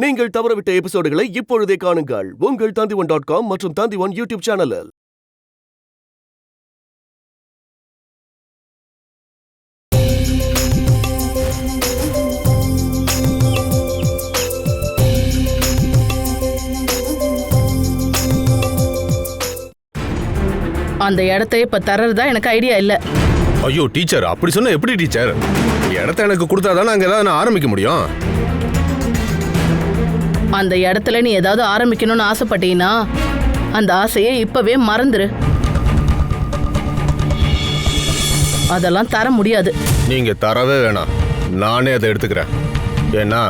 நீங்கள் தவறவிட்ட எபிசோடுகளை இப்பொழுதே காணுங்கள் உங்கள் Tandivan.com மற்றும் Tandivan யூடியூப் சேனலில். அந்த இடத்தை இப்ப தரறதா எனக்கு ஐடியா இல்ல. ஐயோ டீச்சர், அப்படி சொன்னா எப்படி டீச்சர்? இடத்த எனக்கு கொடுத்தாதான் நாங்க ஏதாவது ஆரம்பிக்க முடியும். அந்த இடத்துல நீ ஏதாவது ஆரம்பிக்கணும்னு ஆசைப்பட்டீங்கன்னா அந்த ஆசையை இப்பவே மறந்துரு. அதெல்லாம் தர முடியாது. நீங்க தரவே வேணாம், நானே அதை எடுத்துக்கிறேன். ஏன்னா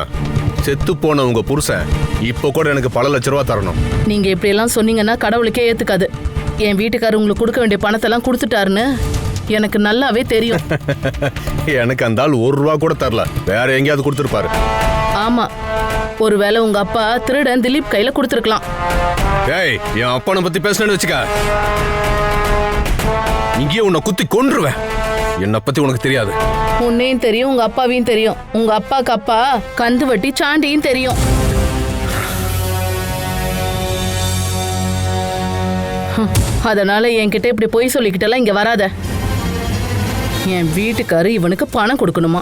செத்து போன உங்க புருஷன் இப்போ கூட எனக்கு பல லட்ச ரூபா தரணும். நீங்க இப்படி எல்லாம் சொன்னீங்கன்னா கடவுளுக்கே ஏத்துக்காது. என் வீட்டுக்காரர் உங்களுக்கு கொடுக்க வேண்டிய பணத்தெல்லாம் கொடுத்துட்டாருன்னு எனக்கு நல்லாவே தெரியும். எனக்கு அந்த ஆள் 1 ரூபா கூட தரல, வேற எங்கேயாவது கொடுத்துருப்பாரு. ஆமா, ஒருவேளை உங்க அப்பா திருடன் திலீப் கையில கொடுத்துருக்கலாம். ஏய், என் அப்பனை பத்தி பேசணும்னு வச்சுக்க, இங்கேயே உன்னை குத்தி கொன்றுவேன். என்னை பத்தி உனக்கு தெரியாது. உன்னையும் தெரியும், உங்க அப்பாவையும் தெரியும். உங்க அப்பாக்கு அப்பா கந்து வட்டி சாண்டியும் தெரியும். அதனால என்கிட்ட இப்படி போய் சொல்லிக்கிட்டலாம் இங்க வராத. என் வீட்டுக்காரு இவனுக்கு பணம் கொடுக்கணுமா?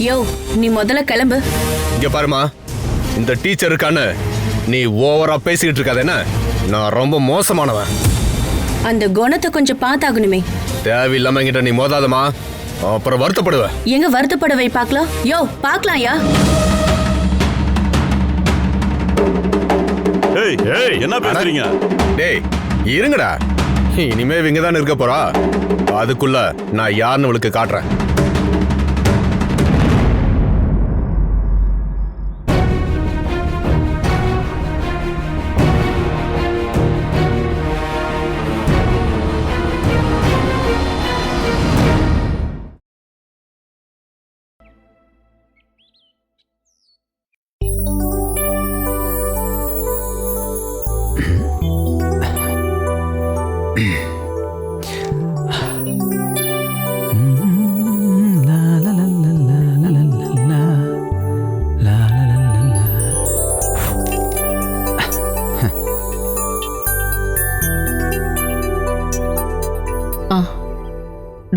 யோ, நீ முதல்ல கிளம்பு. இங்க பாருமா, இந்த டீச்சர் இருக்கான்னு நீ ஓவரா பேசிக்கிட்டு இருக்காத. என்ன, நான் ரொம்ப மோசமானவன். அந்த குணத்தை கொஞ்சம் பார்த்தாகணுமே. தேவையில்லாம என்கிட்ட நீ மோதாதமா, அப்புறம் வருத்தப்படுவ. எங்க வருத்தப்பட வை பார்க்கலாம். யோ, பார்க்கலாம் யா. ஏய் ஏய், என்ன பேசுறீங்க? டேய் இருங்கடா, இனிமே இவங்க தான் இருக்க போறா. அதுக்குள்ள நான் யாருன்னு உங்களுக்கு காட்டுறேன்.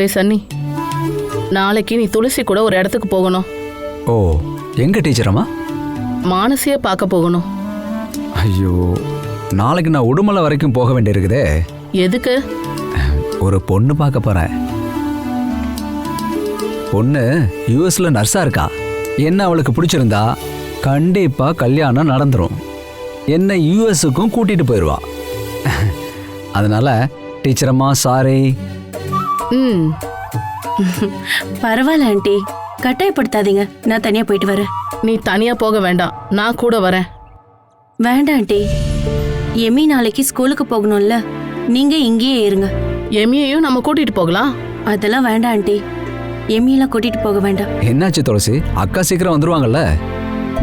டே சன்னி, நாளைக்கு நீ துளசி கூட ஒரு இடத்துக்கு போகணும். ஓ, எங்க டீச்சரம்மா? மானசிய பார்க்க போகணும். ஐயோ, நாளைக்கு நான் உடுமலை வரைக்கும் போக வேண்டியிருக்குதே. எதுக்கு? ஒரு பொண்ணு பார்க்க போறேன். பொண்ணு யூஎஸ்ல நர்ஸா இருக்கா. என்ன அவளுக்கு பிடிச்சிருந்தா கண்டிப்பா கல்யாணம் நடந்துரும். என்ன யூஎஸ்க்கும் கூட்டிட்டு போயிடுவா. அதனால டீச்சரம்மா சாரி. பரவாயில்ல ஆண்டி, கட்டாயப்படுத்தாதீங்க. நான் தனியா போயிட்டு வரேன். நீ தனியா போக வேண்டாம், நான் கூட வரேன். வேண்டாம் ஆண்டி, எமி நாளைக்கு ஸ்கூலுக்கு போகணும்ல, நீங்க இங்கேயே இருங்க. எமியையும் நம்ம கூட்டிட்டு போகலாம். அதெல்லாம் வேண்டாம் ஆண்டி, எமியெல்லாம் கூட்டிட்டு போக வேண்டாம். என்னாச்சு துளசி? அக்கா சீக்கிரம் வந்துருவாங்கல்ல.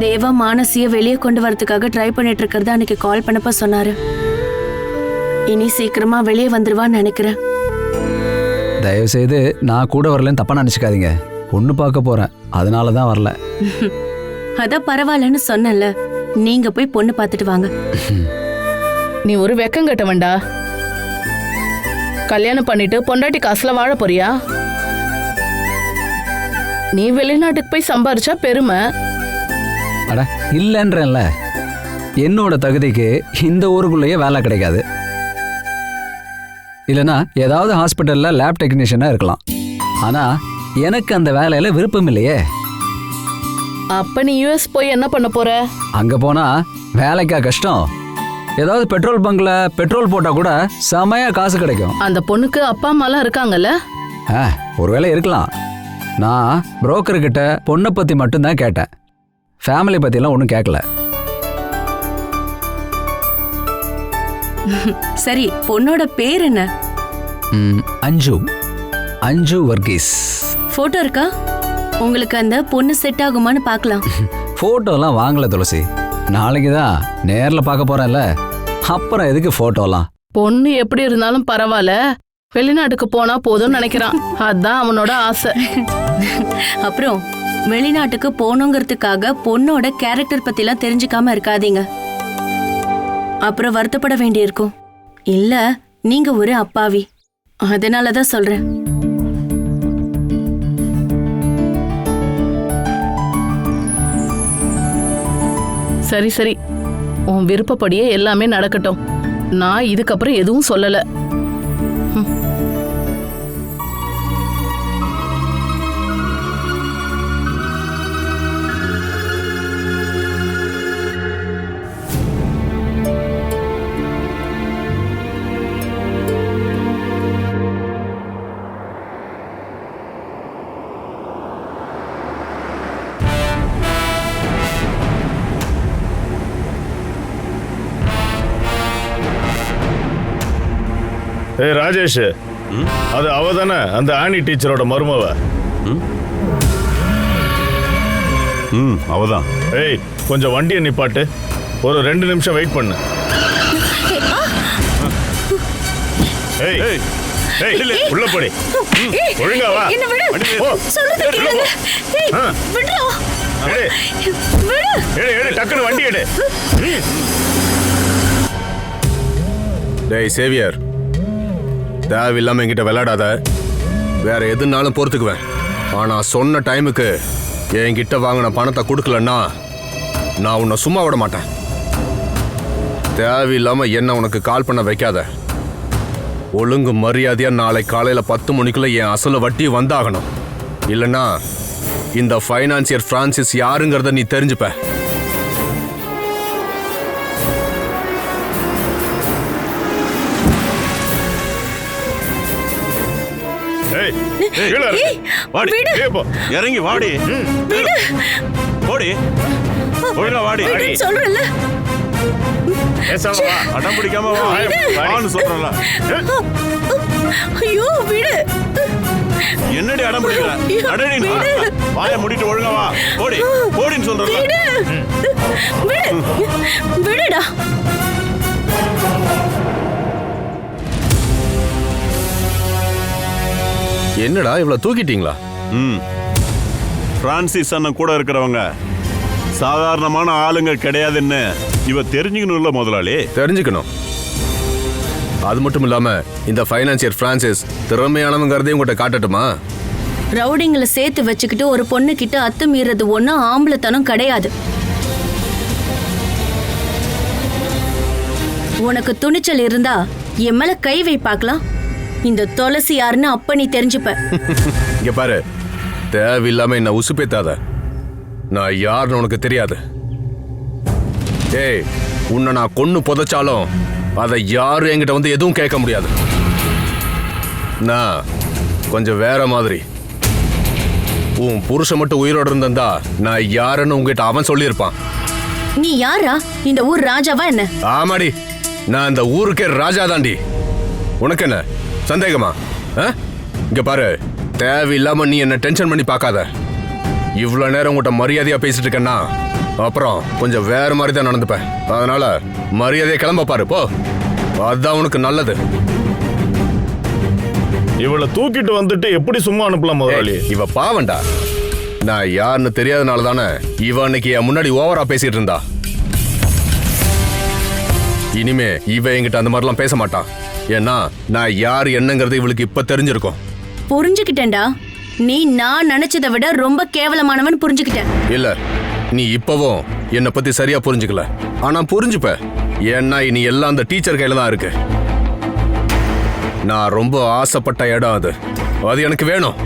தேவா மானசிய வெளியே கொண்டு வரதுக்காக ட்ரை பண்ணிட்டு இருக்கிறதா அன்னைக்கு கால் பண்ணப்ப சொன்னாரு. இனி சீக்கிரமா வெளியே வந்துருவான்னு நினைக்கிறேன். தயவு செய்து நான் கூட வரலன்னு தப்பா நினைச்சுக்காதீங்க. பொண்ணு பார்க்க போறேன், அதனால தான் வரல. அதான் பரவாயில்லன்னு சொன்னல, நீங்க போய் பொண்ணு பார்த்துட்டு வாங்க. நீ ஒரு வெக்கம் கட்டவன்டா. கல்யாணம் பண்ணிட்டு பொண்டாட்டி காசுல வாழ போறியா? நீ வெளிநாட்டுக்கு போய் சம்பாரிச்சா பெருமை. அட இல்லைன்றேன்ல, என்னோட தகுதிக்கு இந்த ஊருக்குள்ளேயே வேலை கிடைக்காது. இல்லைனா ஏதாவது ஹாஸ்பிட்டலில் லேப் டெக்னீஷியனாக இருக்கலாம். ஆனால் எனக்கு அந்த வேலையில் விருப்பம் இல்லையே. அப்ப நீ யூஎஸ் போய் என்ன பண்ண போற? அங்கே போனால் வேலைக்கா கஷ்டம். ஏதாவது பெட்ரோல் பங்க்ல பெட்ரோல் போட்டால் கூட செமையாக காசு கிடைக்கும். அந்த பொண்ணுக்கு அப்பா அம்மாலாம் இருக்காங்கல்ல? ஒருவேளை இருக்கலாம். நான் புரோக்கர்கிட்ட பொண்ணை பற்றி மட்டும்தான் கேட்டேன். ஃபேமிலி பற்றிலாம் ஒன்றும் கேட்கல. சரி, பொண்ணோட பேர் என்ன? அஞ்சு. அஞ்சு வர்கீஸ். போட்டோ இருக்கா? உங்களுக்கு அந்த பொண்ணு செட் ஆகுமான்னு பார்க்கலாம். போட்டோலாம் வாங்கல துளசி, நாளைக்கு தான் நேரில் பார்க்க போறேன்ல, அப்புறம் எதுக்கு போட்டோலாம்? பொண்ணு எப்படி இருந்தாலும் பரவாயில்ல, வெளிநாட்டுக்கு போனா போதும்னு நினைக்கிறான். அதான் அவனோட ஆசை. அப்புறம் வெளிநாட்டுக்கு போகணுங்கிறதுக்காக பொண்ணோட கேரக்டர் பத்திலாம் தெரிஞ்சுக்காம இருக்காதீங்க. அப்புறம் வருத்தப்பட வேண்டியிருக்கும். இல்ல நீங்க ஒரு அப்பாவி, அதனாலதான் சொல்றேன். சரி சரி, உன் விருப்பப்படியே எல்லாமே நடக்கட்டும். நான் இதுக்கப்புறம் எதுவும் சொல்லல. ஏய் ராஜேஷ், அது அவ தானே அந்த ஆனி டீச்சரோட மருமவ? அவதான். ஏய் கொஞ்சம் வண்டியை நிப்பாட்டு, ஒரு 2 நிமிஷம் வெயிட் பண்ணு. ஏய் ஏய் உள்ள போடி, ஒழுங்கா வா. எடு டக்குனு வண்டி எடு. டேய் சேவியர், தேவையில்லாம என்கிட்ட விளையாடாத. வேற எதுனாலும் பொறுத்துக்குவேன். ஆனா சொன்ன டைமுக்கு என்கிட்ட வாங்கின பணத்தை கொடுக்கலன்னா நான் உன்னை சும்மா விட மாட்டேன். தேவையில்லாம என்ன உனக்கு கால் பண்ண வைக்காத. ஒழுங்கு மரியாதையா நாளை காலையில 10 மணிக்குள்ள என் அசல வட்டி வந்தாகணும். இல்லைன்னா இந்த ஃபைனான்சியர் பிரான்சிஸ் யாருங்கிறத நீ தெரிஞ்சுப்ப. இறங்கி வாடி. ஓடி ஒழுங்கா வாடி. சொல்றல அடம் பிடிக்காம வான்னு சொல்றல. ஐயோ விடு. என்னடி அடம் பிடிக்கிற? அடடி வாயை மூடிட்டு ஒழுங்கா வா. ஓடி ஓடின்னு சொல்றல. விடுடா. என்னடா இவ்வளவு தூக்கிட்டீங்களா? பிரான்சிஸ் அண்ணன் கூட இருக்கிறவங்க சாதாரணமான ஆளுங்க கிடையாதுன்னு இவ தெரிஞ்சுக்கணும்ல முதலாளி. தெரிஞ்சுக்கணும். அது மட்டும் இல்லாம இந்த ஃபைனான்சியர் பிரான்சிஸ் திறமையானவங்கிறதையும் உங்கள்கிட்ட காட்டட்டுமா? ரவுடிங்களை சேர்த்து வச்சுக்கிட்டு ஒரு பொண்ணு கிட்ட அத்துமீறது ஒன்னும் ஆம்பளத்தனம் கிடையாது. உனக்கு துணிச்சல் இருந்தா என் மேல கை வை பார்க்கலாம். இந்த துளசி யாருன்னு அப்ப நீ தெரிஞ்சுப்ப. இங்க பாரு, தேவையில்லாம என்ன உசுப்பேத்தாத. நான் யாருன்னு உனக்கு தெரியாது. ஏய், உன்னை நான் கொன்னு புதைச்சாலும் அதை யாரும் என்கிட்ட வந்து எதுவும் கேட்க முடியாது. நான் கொஞ்சம் வேற மாதிரி. உன் புருஷன் மட்டும் உயிரோடு இருந்திருந்தா நான் யாருன்னு உங்ககிட்ட அவன் சொல்லியிருப்பான். நீ யாரா? இந்த ஊர் ராஜாவா என்ன? ஆமாடி, நான் இந்த ஊருக்கே ராஜா தாண்டி. உனக்கு என்ன சந்தேகமா? இங்க பாரு, தேவையில்லாம நீ என்ன டென்ஷன் பண்ணி பார்க்காத. இவ்வளவு நேரம் உங்கள்கிட்ட மரியாதையா பேசிட்டு இருக்கேன்னா அப்புறம் கொஞ்சம் வேற மாதிரி தான் நடந்துப்பேன். அதனால மரியாதையை கிளம்ப பாரு போ. அதுதான் உனக்கு நல்லது. இவளை தூக்கிட்டு வந்துட்டு எப்படி சும்மா அனுப்பலாம் முதலாளி? இவ பாவண்டா. நான் யாருன்னு தெரியாதனால தானே இவ அன்னைக்கு என் முன்னாடி ஓவரா பேசிட்டு இருந்தா. இனிமே இவ என்கிட்ட அந்த மாதிரிலாம் பேச மாட்டான். ஏன்னா நான் யார் என்னங்கிறது இவளுக்கு இப்ப தெரிஞ்சிருக்கும். புரிஞ்சுக்கிட்டேன்டா. நீ நான் நினைச்சதை விட ரொம்ப கேவலமானவன் புரிஞ்சுக்கிட்டேன். இல்ல, நீ இப்பவும் என்னை பத்தி சரியா புரிஞ்சுக்கல. ஆனா புரிஞ்சுப்ப. ஏன்னா இனி எல்லாம் அந்த டீச்சர் கையில தான் இருக்கு. நான் ரொம்ப ஆசைப்பட்ட இடம் அது. அது எனக்கு வேணும்.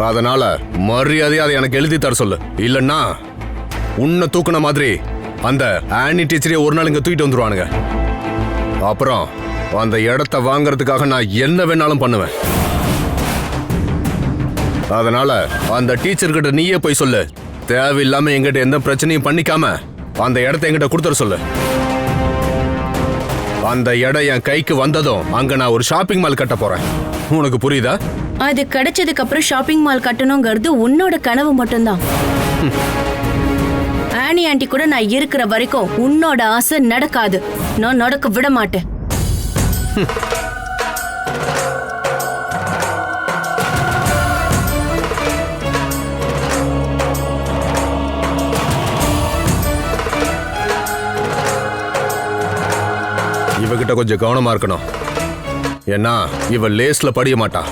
அதனால மரியாதையா அதை எனக்கு எழுதி தர சொல்லு. இல்லைன்னா உன்னை தூக்குன மாதிரி அந்த ஆனி டீச்சரே ஒரு நாள் இங்க தூக்கிட்டு வந்துருவானுங்க. அப்புறம் அந்த இடத்த வாங்கறதுக்காக நான் என்ன வேணாலும் பண்ணுவேன். அதனால அந்த டீச்சர்கிட்ட நீயே போய் சொல்லு. தேவையில்லாம எங்கிட்ட எந்த பிரச்சனையும் பண்ணிக்காம அந்த இடத்த என்கிட்ட கொடுத்துட சொல்லு. அந்த இடம் என் கைக்கு வந்ததும் அங்க நான் ஒரு ஷாப்பிங் மால் கட்ட போறேன். உனக்கு புரியுதா? அது கிடைச்சதுக்கு அப்புறம் ஷாப்பிங் மால் கட்டணுங்கிறது உன்னோட கனவு மட்டும்தான். ஆனி ஆண்டி கூட நான் இருக்கிற வரைக்கும் உன்னோட ஆசை நடக்காது. நான் நடக்க விட மாட்டேன். இவகிட்ட கொஞ்சம் கவனமா இருக்கணும். ஏன்னா இவ லேஸ்ல படிய மாட்டா.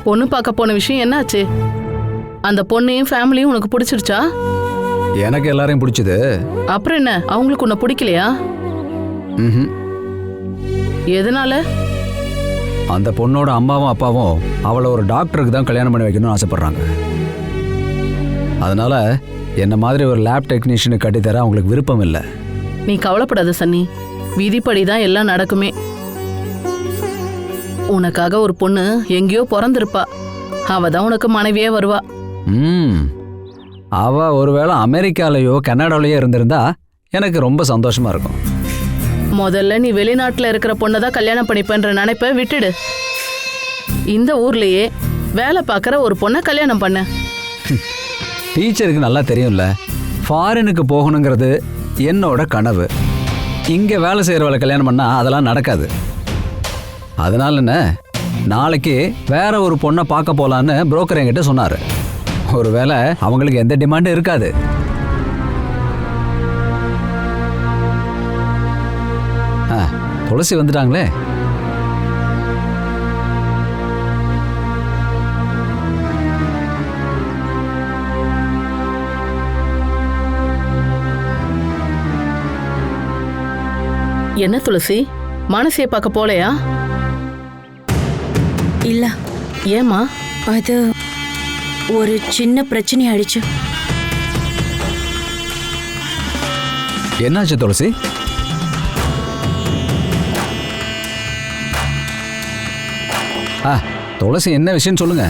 பொண்ணு பார்க்க போன விஷயம் என்னாச்சு? அந்த பொண்ணையும் ஃபேமிலியும் உனக்கு பிடிச்சிருச்சா? எனக்கு எல்லாரையும் பிடிச்சது. அப்புறம் என்ன, அவங்களுக்கு உன்னை பிடிக்கலையா? ம்ஹும். எதனால? அந்த பொண்ணோட அம்மாவும் அப்பாவும் அவளை ஒரு டாக்டருக்கு தான் கல்யாணம் பண்ணி வைக்கணும்னு ஆசைப்படுறாங்க. அதனால என்ன மாதிரி ஒரு லேப் டெக்னீஷியனுக்கு கட்டித்தர அவங்களுக்கு விருப்பம் இல்லை. நீ கவலைப்படாத சன்னி, விதிப்படி தான் எல்லாம் நடக்குமே. உனக்காக ஒரு பொண்ணு எங்கேயோ பிறந்திருப்பா, அவ தான் உனக்கு மனைவியே வருவா. அவ ஒருவேளை அமெரிக்காலேயோ கனடாலேயோ இருந்திருந்தா எனக்கு ரொம்ப சந்தோஷமா இருக்கும். முதல்ல நீ வெளிநாட்டுல இருக்கிற பொண்ணை தான் கல்யாணம் பண்ணிப்பேன்ற நினைப்ப விட்டுடு. இந்த ஊர்லயே வேலை பார்க்குற ஒரு பொண்ணை கல்யாணம் பண்ண. டீச்சருக்கு நல்லா தெரியும்ல, ஃபாரினுக்கு போகணுங்கிறது என்னோட கனவு. இங்கே வேலை செய்கிறவளை கல்யாணம் பண்ணா அதெல்லாம் நடக்காது. அதனால என்ன, நாளைக்கு வேற ஒரு பொண்ணை பார்க்க போலான்னு புரோக்கர் என்கிட்ட சொன்னார். ஒருவேளை அவங்களுக்கு எந்த டிமாண்டும் இருக்காது. துளசி வந்துட்டாங்களே. என்ன துளசி, மானசியை பார்க்க போலையா? இல்ல. ஏமா? அது ஒரு சின்ன பிரச்சனை ஆயிடுச்சு. என்னாச்சு துளசி? துளசி என்ன விஷயம் சொல்லுங்க.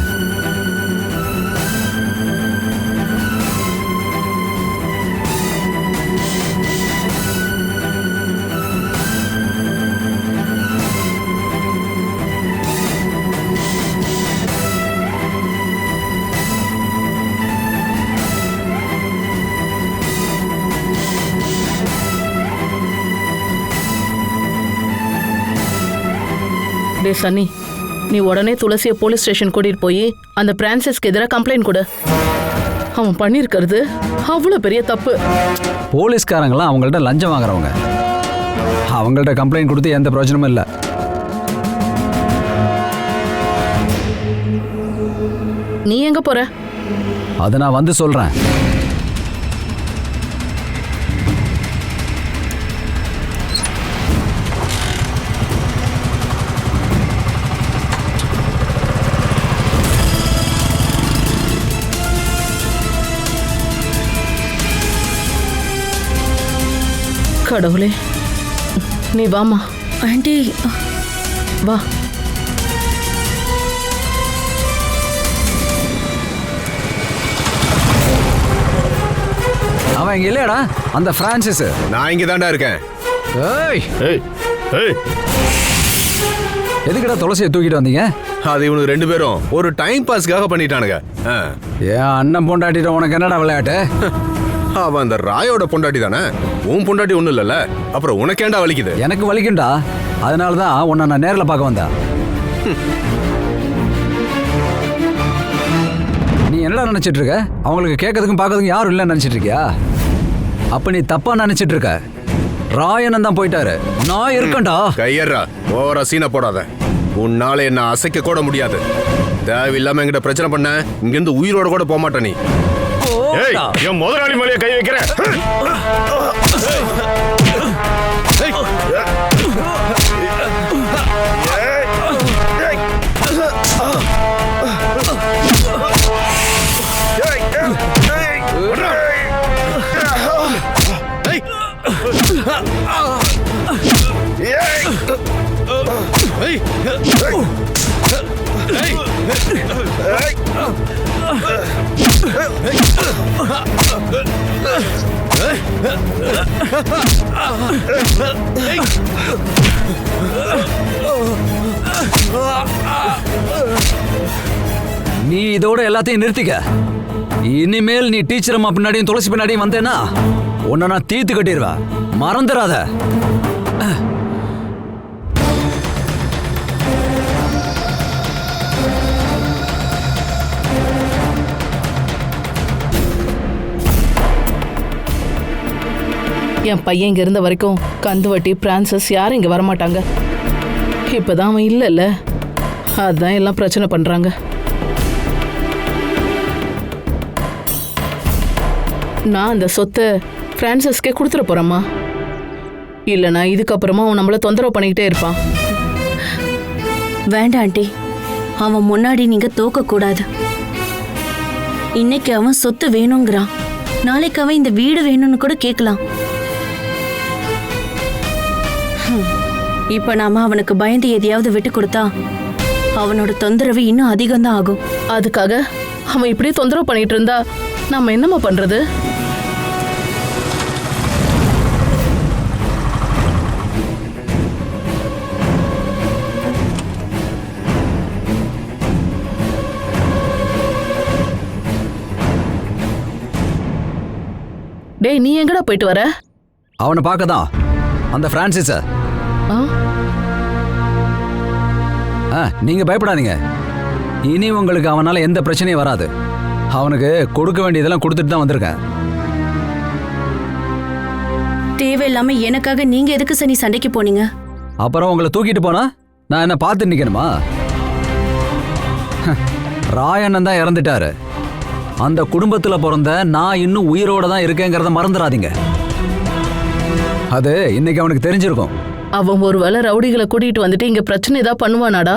டே சன்னி, நீ உடனே துளசியை போலீஸ் ஸ்டேஷன் கூட்டிட்டு போய் அந்த பிரான்சிஸ்க்கு எதிராக கம்ப்ளைண்ட் கொடு. அவன் பண்ணியிருக்கிறது அவ்வளோ பெரிய தப்பு. போலீஸ்காரங்களாம் அவங்கள்ட்ட லஞ்சம் வாங்குறவங்க. அவங்கள்ட்ட கம்ப்ளைண்ட் கொடுத்து எந்த பிரயோஜனமும் இல்லை. நீ எங்க போற? அதை நான் வந்து சொல்றேன். கடவுளே, நீ வாமா. ஆண்டி வா. அவன் இங்க இல்லையாடா, அந்த பிரான்சிஸ்? நான் இங்க தாண்டா இருக்கேன். ஏய் ஏய் ஏய், எதுக்குடா துளசியை தூக்கிட்டு வந்தீங்க? அது இவனுக்கு ரெண்டு பேரும் ஒரு டைம் பாஸ்க்காக பண்ணிட்டானுங்க. ஏன் அண்ணன் பொண்டாட்டிட்ட உனக்கு என்னடா விளையாட்டு? அவன் அந்த ராயோட பொண்டாட்டி தானே, உன் பொண்டாட்டி ஒண்ணும் இல்லைல்ல, அப்புறம் உனக்கேண்டா வலிக்குது? எனக்கு வலிக்கும்டா, அதனால தான் உன்னை நான் நேரில் பார்க்க வந்தேன். நீ என்னடா நினைச்சிட்டு இருக்க? அவங்களுக்கு கேட்கறதுக்கும் பார்க்கறதுக்கும் யாரும் இல்லைன்னு நினைச்சிட்டு இருக்கியா? அப்ப நீ தப்பா நினைச்சிட்டு இருக்க. ராயனன் தான் போயிட்டாரு, நான் இருக்கேன்டா. கையறா, ஓவரா சீனை போடாத. உன்னால என்ன அசைக்க கூட முடியாது. தேவையில்லாம என்கிட்ட பிரச்சனை பண்ண இங்கிருந்து உயிரோட கூட போக மாட்ட நீ. ஏய், என் முதலாளி மேலேயே கை வைக்கிறேன். நீ இதோட எல்லாத்தையும் நிறுத்திக்க. இனிமேல் நீ டீச்சர் அம்மா பின்னாடியும் துளசி பின்னாடியும் வந்தேன்னா உன்னை நான் தீர்த்து கட்டிடுவேன், மறந்துடாத. என் பையன் இங்க இருந்த வரைக்கும் கந்துவட்டி பிரான்சஸ் யாரும் இங்க வரமாட்டாங்க. இப்பதான் அவன் இல்லைல்ல, அதான் எல்லாம் பிரச்சனை பண்றாங்க. நான் அந்த சொத்தை பிரான்சஸ்கே கொடுத்துட போறேம்மா. இல்லைனா இதுக்கப்புறமா அவன் நம்மள தொந்தரவு பண்ணிக்கிட்டே இருப்பான். வேண்டாம் ஆண்டி, அவன் முன்னாடி நீங்க தோக்க கூடாது. இன்னைக்கு அவன் சொத்து வேணுங்கிறான், நாளைக்கு அவன் இந்த வீடு வேணும்னு கூட கேட்கலாம். இப்ப நாம அவனுக்கு பயந்து எதையாவது விட்டு கொடுத்தா அவனோட தொந்தரவு இன்னும் அதிகம்தான் ஆகும். அதுக்காக அவன் இப்படியே தொந்தரவு பண்ணிட்டு இருந்தா நம்ம என்னம்மா பண்றது? டேய், நீ எங்கடா போயிட்டு வர? அவனை பார்க்க தான், அந்த பிரான்சிஸ. நீங்க பயப்படாதீங்க, இனி உங்களுக்கு அவனால எந்த பிரச்சனையும் வராது. அவனுக்கு கொடுக்க வேண்டியதெல்லாம் கொடுத்துட்டு தான் வந்திருக்கேன். தேவையில்லாம எனக்காக நீங்க எதுக்கு சனி சண்டைக்கு போனீங்க? அப்புறம் உங்களை தூக்கிட்டு போனா நான் என்ன பார்த்து நிக்கணுமா? ராயண்ணன் தான் இறந்துட்டாரு. அந்த குடும்பத்துல பிறந்த நான் இன்னும் உயிரோட தான் இருக்கேங்கிறத மறந்துடாதீங்க. அது இன்னைக்கு அவனுக்கு தெரிஞ்சிருக்கும். அவன் ஒரு வேளை ரவுடிகளை கூட்டிட்டு வந்துட்டு இங்க பிரச்சனை ஏதாவது பண்ணுவானாடா?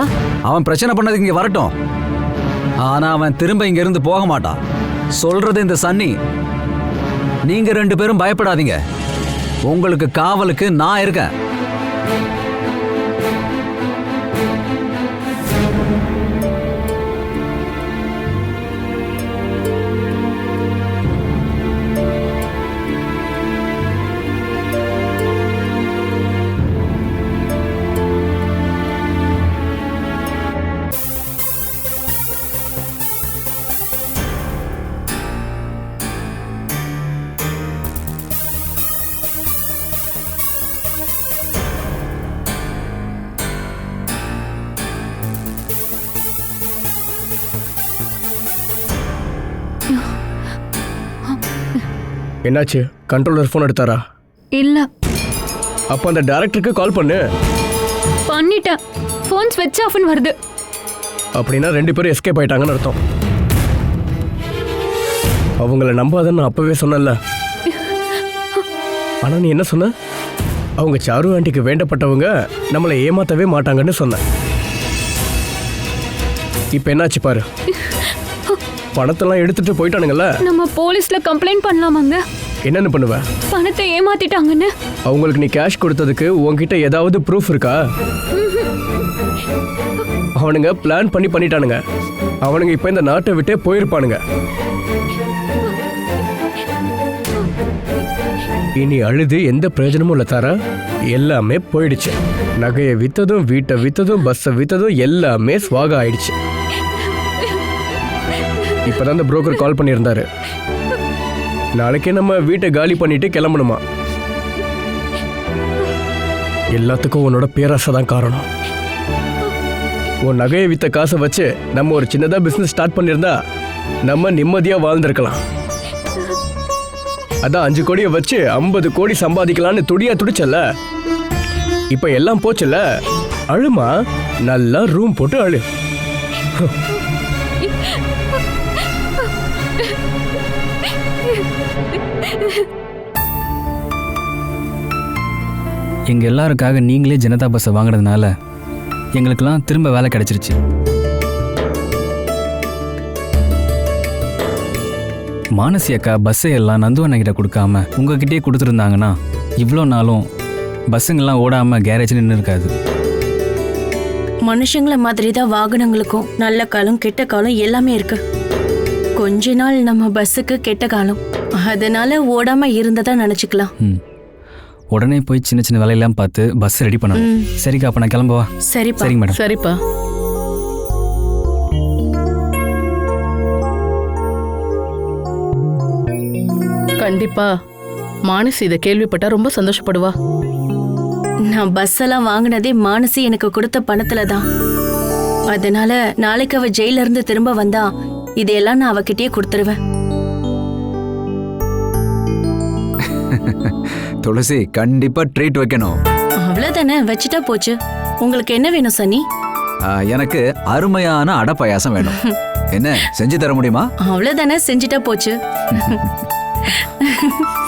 அவன் பிரச்சனை பண்ணதுக்கு இங்க வரட்டும், ஆனா அவன் திரும்ப இங்க இருந்து போக மாட்டான். சொல்றது இந்த சன்னி. நீங்க 2 பேரும் பயப்படாதீங்க, உங்களுக்கு காவலுக்கு நான் இருக்கேன். என்னாச்சு? கண்ட்ரோலர் ஃபோன் எடுத்தாரா? இல்ல. அப்போ அந்த டைரக்டருக்கு கால் பண்ணு. பண்ணிட்டேன், ஃபோன் ஸ்விட்ச் ஆஃப்னு வருது. அப்படின்னா 2 பேரும் எஸ்கேப் ஆயிட்டாங்கன்னு அர்த்தம். அவங்கள நம்பாதன்னு நான் அப்பவே சொன்னல. ஆனா நீ என்ன சொன்ன? அவங்க சாரு ஆண்டிக்கு வேண்டப்பட்டவங்க நம்மளை ஏமாத்தவே மாட்டாங்கன்னு சொன்ன. இப்போ என்னாச்சு பாரு, பணத்தெல்லாம் எடுத்துட்டு போயிட்டானுங்கல்ல. நம்ம போலீஸ்ல கம்ப்ளைண்ட் பண்ணலாமாங்க? என்னன்னு பண்ணுவ? பணத்தை ஏமாத்திட்டாங்கன்னு. அவங்களுக்கு நீ கேஷ் கொடுத்ததுக்கு உன்கிட்ட ஏதாவது ப்ரூஃப் இருக்கா? அவனுங்க பிளான் பண்ணிட்டானுங்க. அவனுங்க இப்ப இந்த நாட்டை விட்டே போயிருப்பானுங்க. இனி அழுது எந்த பிரயோஜனமும் இல்ல தாரா. எல்லாமே போயிடுச்சு. நகையை வித்ததும், வீட்டை வித்ததும், பஸ்ஸை வித்ததும் எல்லாமே ஸ்வாக ஆயிடுச்சு. இப்பதான் அந்த புரோக்கர் கால் பண்ணியிருந்தாரு. நாளைக்கே நம்ம வீட்டை காலி பண்ணிட்டு கிளம்பணுமா. எல்லாத்துக்கும் உன்னோட பேராசை தான் காரணம். உன் நகையை வித்த காசை வச்சு நம்ம ஒரு சின்னதா பிசினஸ் ஸ்டார்ட் பண்ணியிருந்தா நம்ம நிம்மதியா வாழ்ந்திருக்கலாம். அதான் 5 கோடியை வச்சு 50 கோடி சம்பாதிக்கலான்னு துடிச்சல. இப்ப எல்லாம் போச்சுல. அழுமா, நல்லா ரூம் போட்டு அழு. எங்க எல்லாருக்காக நீங்களே ஜனதா பஸ்ஸை வாங்கினதுனால எங்களுக்கெல்லாம் திரும்ப வேலை கிடைச்சிருச்சு. மானசி அக்கா பஸ்ஸை எல்லாம் நந்துவண்ணகிட்ட கொடுக்காம உங்ககிட்டயே கொடுத்துருந்தாங்கன்னா இவ்வளோ நாளும் பஸ்ஸுங்கெல்லாம் ஓடாம கேரேஜ் நின்று இருக்காது. மனுஷங்களை மாதிரி தான் வாகனங்களுக்கும் நல்ல காலம் கெட்ட காலம் எல்லாமே இருக்கு. கொஞ்ச நாள் நம்ம பஸ்ஸுக்கு கெட்ட காலம், அதனால ஓடாம இருந்ததா நினைச்சுக்கலாம். உடனே போய் சின்ன சின்ன வேலையெல்லாம் பார்த்து பஸ் ரெடி பண்ணணும். சரிக்கா, அப்ப நான் கிளம்பவா? சரிப்பா. சரிங்க மேடம். சரிப்பா. கண்டிப்பா மானசி இதை கேள்விப்பட்டா ரொம்ப சந்தோஷப்படுவா. நான் பஸ் எல்லாம் வாங்கினதே மானசி எனக்கு கொடுத்த பணத்துல தான். அதனால நாளைக்கு அவ ஜெயில இருந்து திரும்ப வந்தா இதையெல்லாம் நான் அவகிட்டயே கொடுத்துருவேன். துளசி கண்டிப்பா ட்ரீட் வைக்கணும். அவ்வளவுதானே, வச்சுட்டா போச்சு. உங்களுக்கு என்ன வேணும் சன்னி? எனக்கு அருமையான அடை பாயாசம் வேணும். என்ன செஞ்சு தர முடியுமா? அவ்வளவுதானே, செஞ்சுட்டா போச்சு.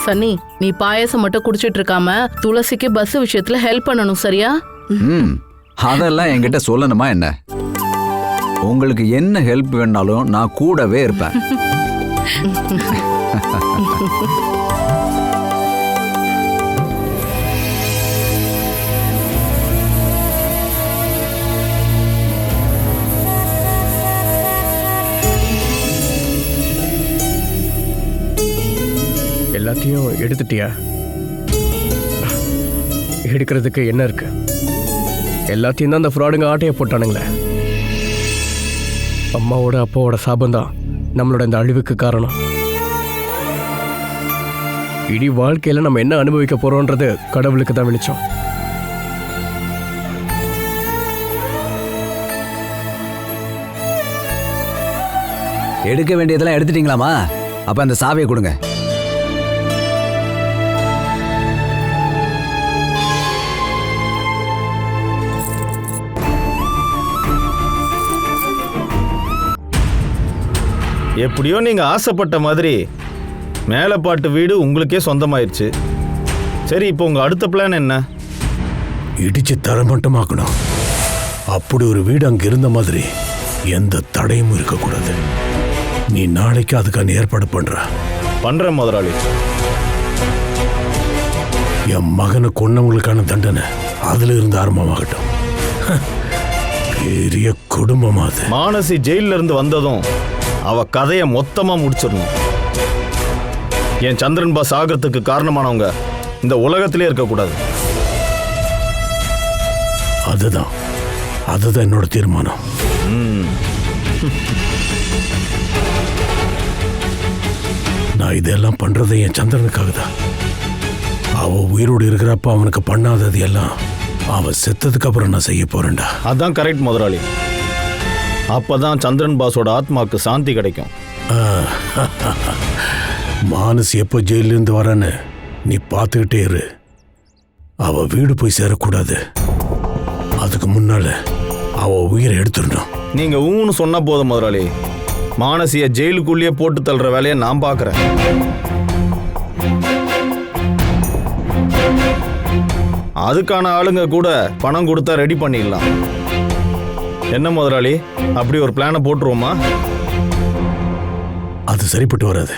சன்னி, நீ பாயாசம் மட்டும் குடிச்சிட்டு இருக்காம துளசிக்கு பஸ் விஷயத்துல ஹெல்ப் பண்ணணும், சரியா? அதெல்லாம் என்கிட்ட சொல்லணுமா என்ன? உங்களுக்கு என்ன ஹெல்ப் வேணாலும் நான் கூடவே இருப்பேன். எல்லாத்தையும் எடுத்துட்டியா? எடுக்கிறதுக்கு என்ன இருக்கு? எல்லாத்தையும் தான் அந்த ஃப்ராடுங்க ஆட்டையை போட்டானுங்களே. அம்மாவோட அப்பாவோட சாபம்தான் நம்மளோட இந்த அழிவுக்கு காரணம். இடி வாழ்க்கையில நம்ம என்ன அனுபவிக்க போறோம்ன்றது கடவுளுக்கு தான் வெளிச்சம். எடுக்க வேண்டியதெல்லாம் எடுத்துட்டீங்களாமா? அப்ப அந்த சாவியை கொடுங்க. எப்படியோ நீங்க ஆசைப்பட்ட மாதிரி மேலப்பாட்டு வீடு உங்களுக்கே சொந்தமாயிருச்சு. சரி, இப்போ உங்க அடுத்த பிளான் என்ன? இடிச்சு தரமட்டமாக்கணும். அப்படி ஒரு வீடு அங்க இருந்த மாதிரி எந்த தடையும் இருக்கக்கூடாது. நீ நாளைக்கு அதுக்கான ஏற்பாடு பண்ற முதலாளி. என் மகனை கொன்னவங்களுக்கான தண்டனை அதுல இருந்து ஆரம்பமாகட்டும். பெரிய குடும்பமா அது. மானசி ஜெயில இருந்து வந்ததும் அவ கதையை மொத்தமா முடிச்சிடணும். என் சந்திரன் பாஸ் ஆகிறதுக்கு காரணமானவங்க இந்த உலகத்திலே இருக்கக்கூடாது. அதுதான் என்னோட தீர்மானம். நான் இதெல்லாம் பண்றது என் சந்திரனுக்காக தான். அவ உயிரோடு இருக்கிறப்ப அவனுக்கு பண்ணாதது எல்லாம் அவ செத்ததுக்கு அப்புறம் நான் செய்ய போறேன்டா. அதான் கரெக்ட் முதலாளி. அப்பதான் சந்திரன் பாஸோட ஆத்மாக்கு சாந்தி கிடைக்கும். மானஸ் எப்போ ஜெயிலிருந்து வரன்னு நீ பார்த்துக்கிட்டே இரு. அவ வீடு போய் சேரக்கூடாது. அதுக்கு முன்னால அவ உயிரை எடுத்துடணும். நீங்க ஊன்னு சொன்ன போதும் முதலாளி. மானசிய ஜெயிலுக்குள்ளேயே போட்டு தள்ளுற வேலையை நான் பார்க்கறேன். அதுக்கான ஆளுங்க கூட பணம் கொடுத்தா ரெடி பண்ணிடலாம். என்ன முதலாளி, அப்படி ஒரு பிளானை போட்டுருவோமா? அது சரிப்பட்டு வராது.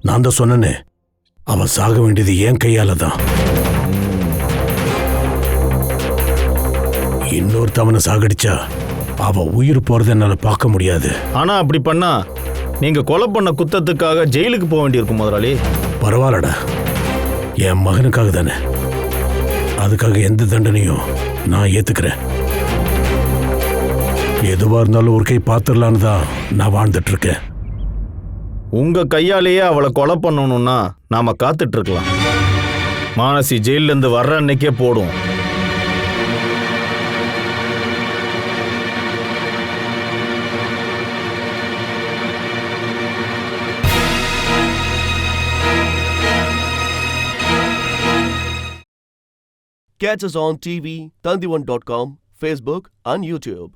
நான் தான் சொன்னேனே, அவ சாக வேண்டியது என் கையால தான். இன்னொருத்தவனை சாகடிச்சா அவ உயிர் போறதை என்னால பார்க்க முடியாது. ஆனா அப்படி பண்ணா நீங்க கொலை பண்ண குத்தத்துக்காக ஜெயிலுக்கு போக வேண்டியிருக்கும் முதலாளி. பரவாயில்லடா, என் மகனுக்காக தானே. அதுக்காக எந்த தண்டனையும் நான் ஏத்துக்கிறேன். எதுவா இருந்தாலும் ஒரு கை பார்த்துடலான்னு தான் நான் வாழ்ந்துட்டு இருக்கேன். உங்க கையாலேயே அவளை கொலை பண்ணணும்னா நாம காத்துட்டு இருக்கலாம். மானசி ஜெயில இருந்து வர்ற அன்னைக்கே போடும். Catch us on TV, Tandivan.com, Facebook and YouTube.